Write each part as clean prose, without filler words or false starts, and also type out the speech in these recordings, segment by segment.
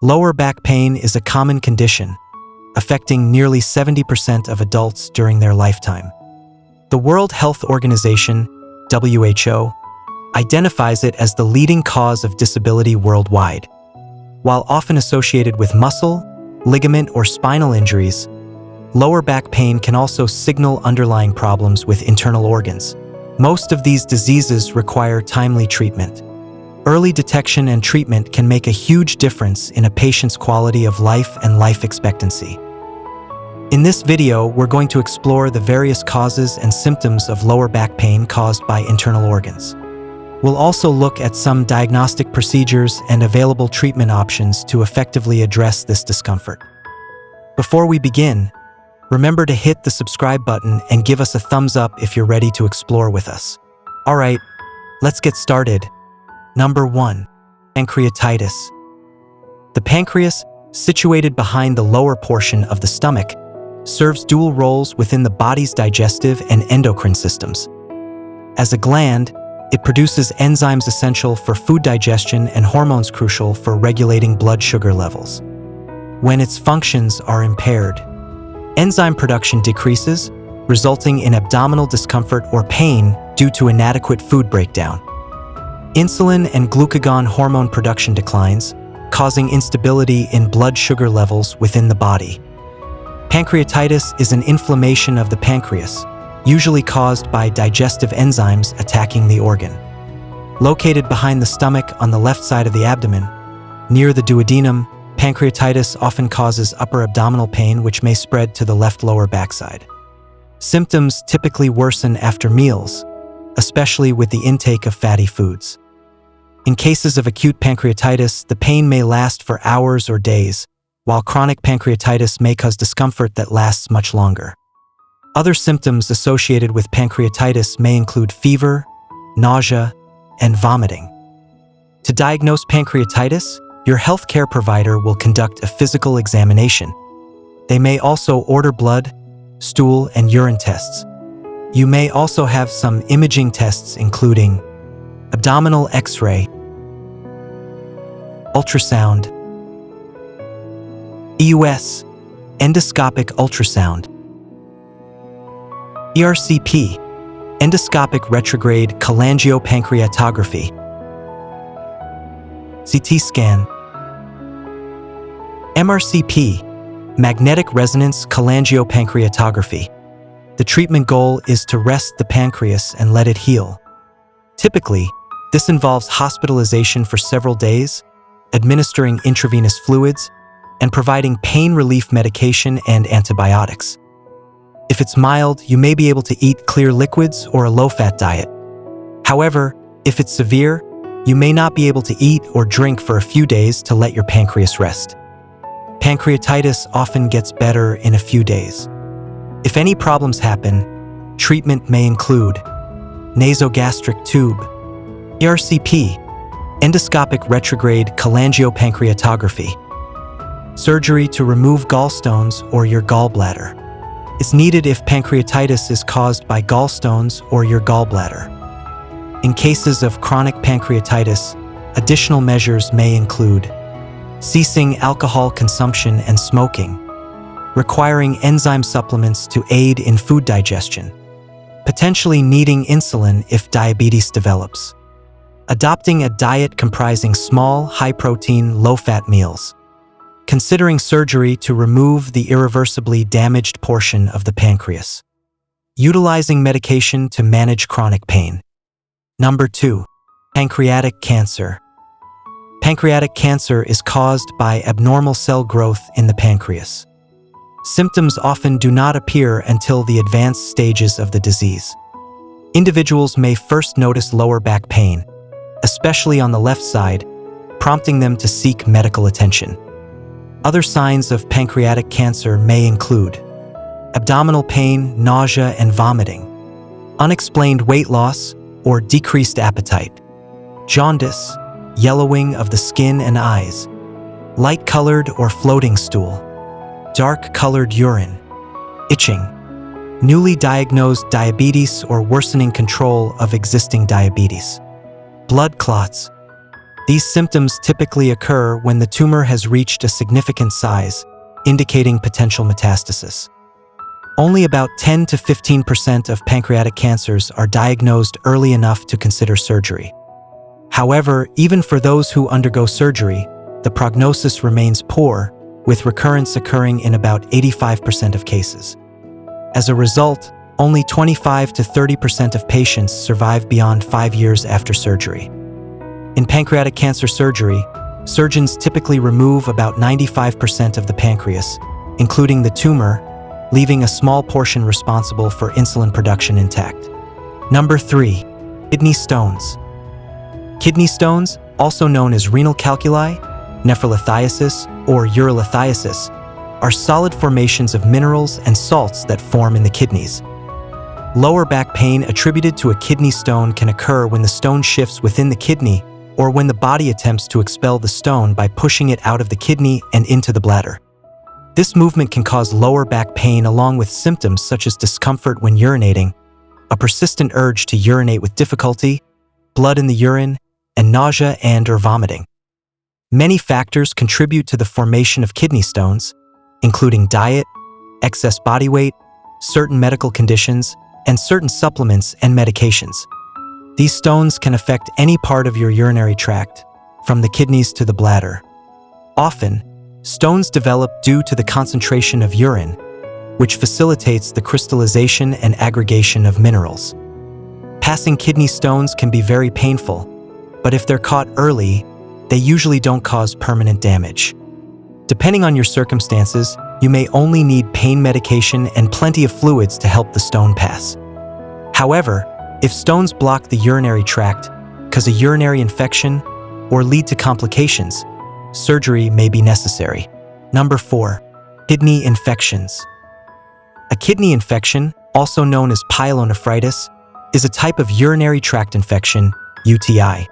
Lower back pain is a common condition, affecting nearly 70% of adults during their lifetime. The World Health Organization, WHO, identifies it as the leading cause of disability worldwide. While often associated with muscle, ligament, or spinal injuries, lower back pain can also signal underlying problems with internal organs. Most of these diseases require timely treatment. Early detection and treatment can make a huge difference in a patient's quality of life and life expectancy. In this video, we're going to explore the various causes and symptoms of lower back pain caused by internal organs. We'll also look at some diagnostic procedures and available treatment options to effectively address this discomfort. Before we begin, remember to hit the subscribe button and give us a thumbs up if you're ready to explore with us. All right, let's get started. Number 1. Pancreatitis. The pancreas, situated behind the lower portion of the stomach, serves dual roles within the body's digestive and endocrine systems. As a gland, it produces enzymes essential for food digestion and hormones crucial for regulating blood sugar levels. When its functions are impaired, enzyme production decreases, resulting in abdominal discomfort or pain due to inadequate food breakdown. Insulin and glucagon hormone production declines, causing instability in blood sugar levels within the body. Pancreatitis is an inflammation of the pancreas, usually caused by digestive enzymes attacking the organ. Located behind the stomach on the left side of the abdomen, near the duodenum, pancreatitis often causes upper abdominal pain which may spread to the left lower backside. Symptoms typically worsen after meals, especially with the intake of fatty foods. In cases of acute pancreatitis, the pain may last for hours or days, while chronic pancreatitis may cause discomfort that lasts much longer. Other symptoms associated with pancreatitis may include fever, nausea, and vomiting. To diagnose pancreatitis, your healthcare provider will conduct a physical examination. They may also order blood, stool, and urine tests. You may also have some imaging tests including abdominal X-ray, ultrasound, EUS, endoscopic ultrasound, ERCP, endoscopic retrograde cholangiopancreatography, CT scan, MRCP, magnetic resonance cholangiopancreatography. The treatment goal is to rest the pancreas and let it heal. Typically, this involves hospitalization for several days, administering intravenous fluids, and providing pain relief medication and antibiotics. If it's mild, you may be able to eat clear liquids or a low-fat diet. However, if it's severe, you may not be able to eat or drink for a few days to let your pancreas rest. Pancreatitis often gets better in a few days. If any problems happen, treatment may include nasogastric tube, ERCP, endoscopic retrograde cholangiopancreatography, surgery to remove gallstones or your gallbladder. It's needed if pancreatitis is caused by gallstones or your gallbladder. In cases of chronic pancreatitis, additional measures may include ceasing alcohol consumption and smoking, requiring enzyme supplements to aid in food digestion, potentially needing insulin if diabetes develops, adopting a diet comprising small, high-protein, low-fat meals, considering surgery to remove the irreversibly damaged portion of the pancreas, utilizing medication to manage chronic pain. Number 2. Pancreatic cancer. Pancreatic cancer is caused by abnormal cell growth in the pancreas. Symptoms often do not appear until the advanced stages of the disease. Individuals may first notice lower back pain, especially on the left side, prompting them to seek medical attention. Other signs of pancreatic cancer may include abdominal pain, nausea, and vomiting, unexplained weight loss or decreased appetite, jaundice, yellowing of the skin and eyes, light-colored or floating stool, dark-colored urine, itching, newly diagnosed diabetes or worsening control of existing diabetes, blood clots. These symptoms typically occur when the tumor has reached a significant size, indicating potential metastasis. Only about 10 to 15% of pancreatic cancers are diagnosed early enough to consider surgery. However, even for those who undergo surgery, the prognosis remains poor, with recurrence occurring in about 85% of cases. As a result, only 25 to 30% of patients survive beyond 5 years after surgery. In pancreatic cancer surgery, surgeons typically remove about 95% of the pancreas, including the tumor, leaving a small portion responsible for insulin production intact. Number 3. Kidney stones. Kidney stones, also known as renal calculi, nephrolithiasis, or urolithiasis, are solid formations of minerals and salts that form in the kidneys. Lower back pain attributed to a kidney stone can occur when the stone shifts within the kidney or when the body attempts to expel the stone by pushing it out of the kidney and into the bladder. This movement can cause lower back pain along with symptoms such as discomfort when urinating, a persistent urge to urinate with difficulty, blood in the urine, and nausea and/or vomiting. Many factors contribute to the formation of kidney stones, including diet, excess body weight, certain medical conditions, and certain supplements and medications. These stones can affect any part of your urinary tract, from the kidneys to the bladder. Often, stones develop due to the concentration of urine, which facilitates the crystallization and aggregation of minerals. Passing kidney stones can be very painful, but if they're caught early, they usually don't cause permanent damage. Depending on your circumstances, you may only need pain medication and plenty of fluids to help the stone pass. However, if stones block the urinary tract, cause a urinary infection, or lead to complications, surgery may be necessary. Number 4. Kidney infections. A kidney infection, also known as pyelonephritis, is a type of urinary tract infection, UTI.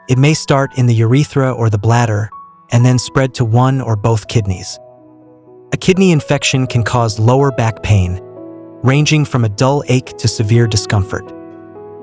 It may start in the urethra or the bladder, and then spread to one or both kidneys. A kidney infection can cause lower back pain, ranging from a dull ache to severe discomfort.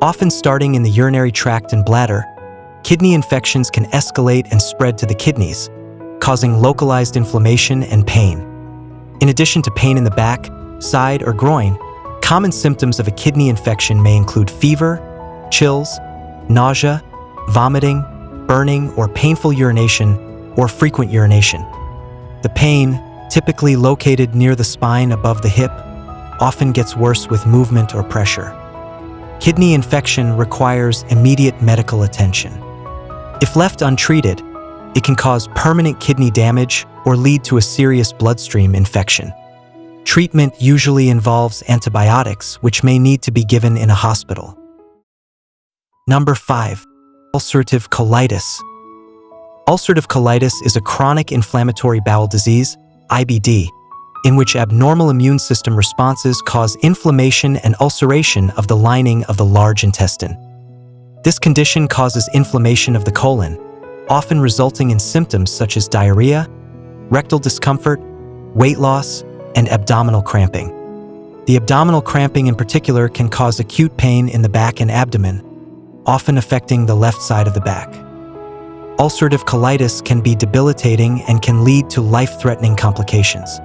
Often starting in the urinary tract and bladder, kidney infections can escalate and spread to the kidneys, causing localized inflammation and pain. In addition to pain in the back, side, or groin, common symptoms of a kidney infection may include fever, chills, nausea, vomiting, burning or painful urination, or frequent urination. The pain, typically located near the spine above the hip, often gets worse with movement or pressure. Kidney infection requires immediate medical attention. If left untreated, it can cause permanent kidney damage or lead to a serious bloodstream infection. Treatment usually involves antibiotics, which may need to be given in a hospital. Number 5. Ulcerative colitis. Ulcerative colitis is a chronic inflammatory bowel disease, IBD, in which abnormal immune system responses cause inflammation and ulceration of the lining of the large intestine. This condition causes inflammation of the colon, often resulting in symptoms such as diarrhea, rectal discomfort, weight loss, and abdominal cramping. The abdominal cramping in particular can cause acute pain in the back and abdomen, often affecting the left side of the back. Ulcerative colitis can be debilitating and can lead to life-threatening complications.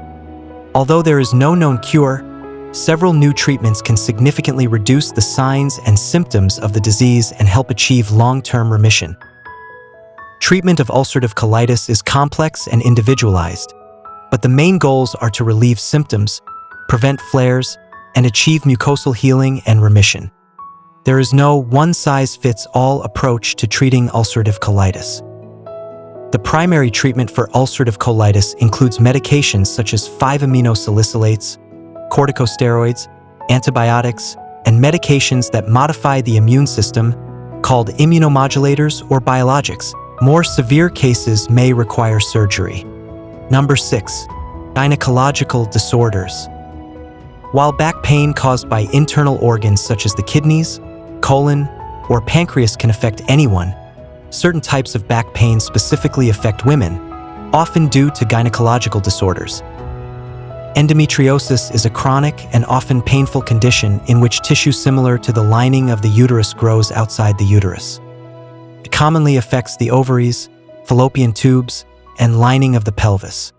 Although there is no known cure, several new treatments can significantly reduce the signs and symptoms of the disease and help achieve long-term remission. Treatment of ulcerative colitis is complex and individualized, but the main goals are to relieve symptoms, prevent flares, and achieve mucosal healing and remission. There is no one-size-fits-all approach to treating ulcerative colitis. The primary treatment for ulcerative colitis includes medications such as 5-aminosalicylates, corticosteroids, antibiotics, and medications that modify the immune system, called immunomodulators or biologics. More severe cases may require surgery. Number 6. Gynecological disorders. While back pain caused by internal organs such as the kidneys, colon, or pancreas can affect anyone, certain types of back pain specifically affect women, often due to gynecological disorders. Endometriosis is a chronic and often painful condition in which tissue similar to the lining of the uterus grows outside the uterus. It commonly affects the ovaries, fallopian tubes, and lining of the pelvis.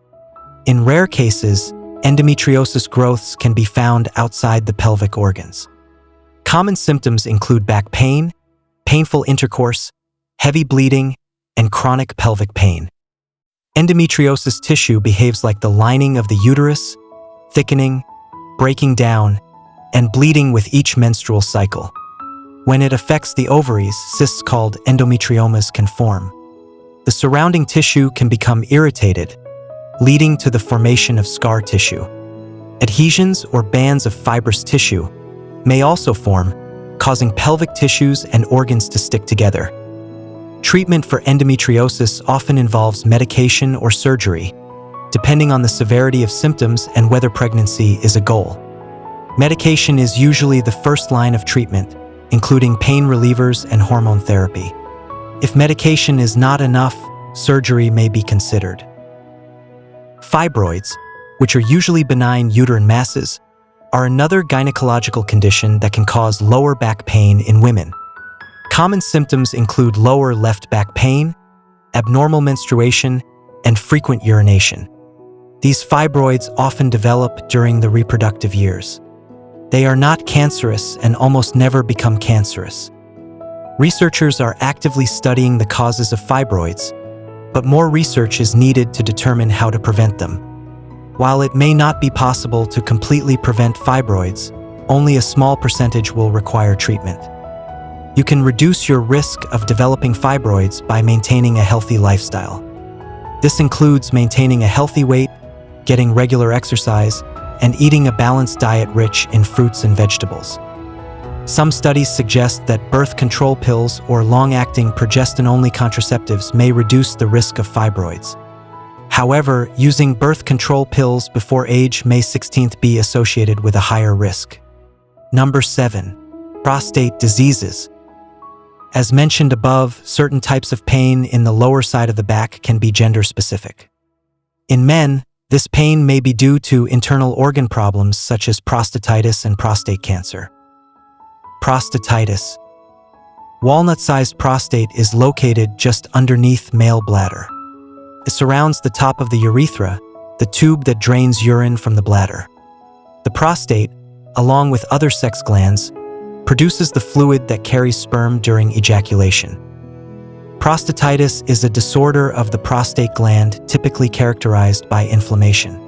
In rare cases, endometriosis growths can be found outside the pelvic organs. Common symptoms include back pain, painful intercourse, heavy bleeding, and chronic pelvic pain. Endometriosis tissue behaves like the lining of the uterus, thickening, breaking down, and bleeding with each menstrual cycle. When it affects the ovaries, cysts called endometriomas can form. The surrounding tissue can become irritated, leading to the formation of scar tissue. Adhesions or bands of fibrous tissue may also form, causing pelvic tissues and organs to stick together. Treatment for endometriosis often involves medication or surgery, depending on the severity of symptoms and whether pregnancy is a goal. Medication is usually the first line of treatment, including pain relievers and hormone therapy. If medication is not enough, surgery may be considered. Fibroids, which are usually benign uterine masses, are another gynecological condition that can cause lower back pain in women. Common symptoms include lower left back pain, abnormal menstruation, and frequent urination. These fibroids often develop during the reproductive years. They are not cancerous and almost never become cancerous. Researchers are actively studying the causes of fibroids, but more research is needed to determine how to prevent them. While it may not be possible to completely prevent fibroids, only a small percentage will require treatment. You can reduce your risk of developing fibroids by maintaining a healthy lifestyle. This includes maintaining a healthy weight, getting regular exercise, and eating a balanced diet rich in fruits and vegetables. Some studies suggest that birth control pills or long-acting progestin-only contraceptives may reduce the risk of fibroids. However, using birth control pills before age May 16 be associated with a higher risk. Number 7. Prostate diseases. As mentioned above, certain types of pain in the lower side of the back can be gender-specific. In men, this pain may be due to internal organ problems such as prostatitis and prostate cancer. Prostatitis. Walnut-sized prostate is located just underneath male bladder. It surrounds the top of the urethra, the tube that drains urine from the bladder. The prostate, along with other sex glands, produces the fluid that carries sperm during ejaculation. Prostatitis is a disorder of the prostate gland typically characterized by inflammation.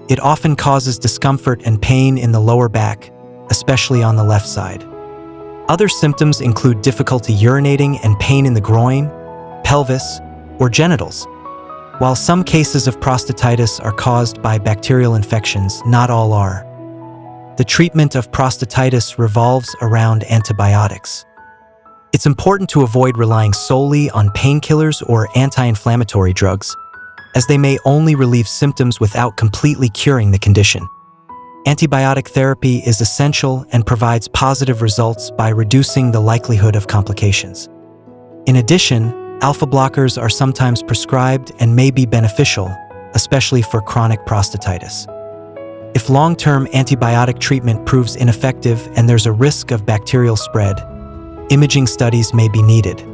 It often causes discomfort and pain in the lower back, especially on the left side. Other symptoms include difficulty urinating and pain in the groin, pelvis, or genitals. While some cases of prostatitis are caused by bacterial infections, not all are. The treatment of prostatitis revolves around antibiotics. It's important to avoid relying solely on painkillers or anti-inflammatory drugs, as they may only relieve symptoms without completely curing the condition. Antibiotic therapy is essential and provides positive results by reducing the likelihood of complications. In addition, alpha blockers are sometimes prescribed and may be beneficial, especially for chronic prostatitis. If long-term antibiotic treatment proves ineffective and there's a risk of bacterial spread, imaging studies may be needed.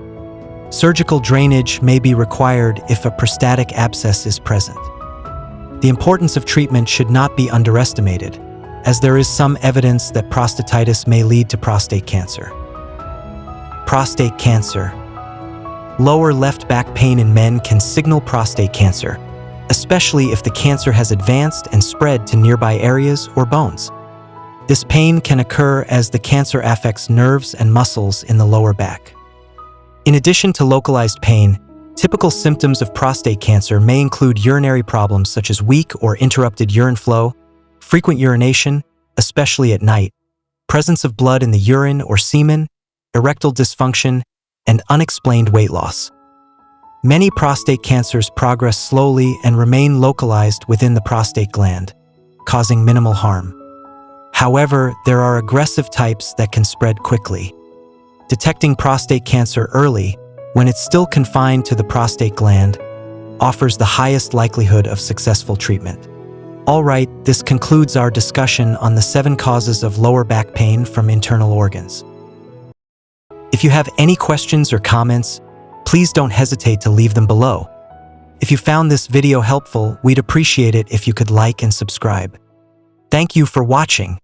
Surgical drainage may be required if a prostatic abscess is present. The importance of treatment should not be underestimated, as there is some evidence that prostatitis may lead to prostate cancer. Prostate cancer. Lower left back pain in men can signal prostate cancer, especially if the cancer has advanced and spread to nearby areas or bones. This pain can occur as the cancer affects nerves and muscles in the lower back. In addition to localized pain, typical symptoms of prostate cancer may include urinary problems such as weak or interrupted urine flow, frequent urination, especially at night, presence of blood in the urine or semen, erectile dysfunction, and unexplained weight loss. Many prostate cancers progress slowly and remain localized within the prostate gland, causing minimal harm. However, there are aggressive types that can spread quickly. Detecting prostate cancer early, when it's still confined to the prostate gland, offers the highest likelihood of successful treatment. All right, this concludes our discussion on the 7 causes of lower back pain from internal organs. If you have any questions or comments, please don't hesitate to leave them below. If you found this video helpful, we'd appreciate it if you could like and subscribe. Thank you for watching.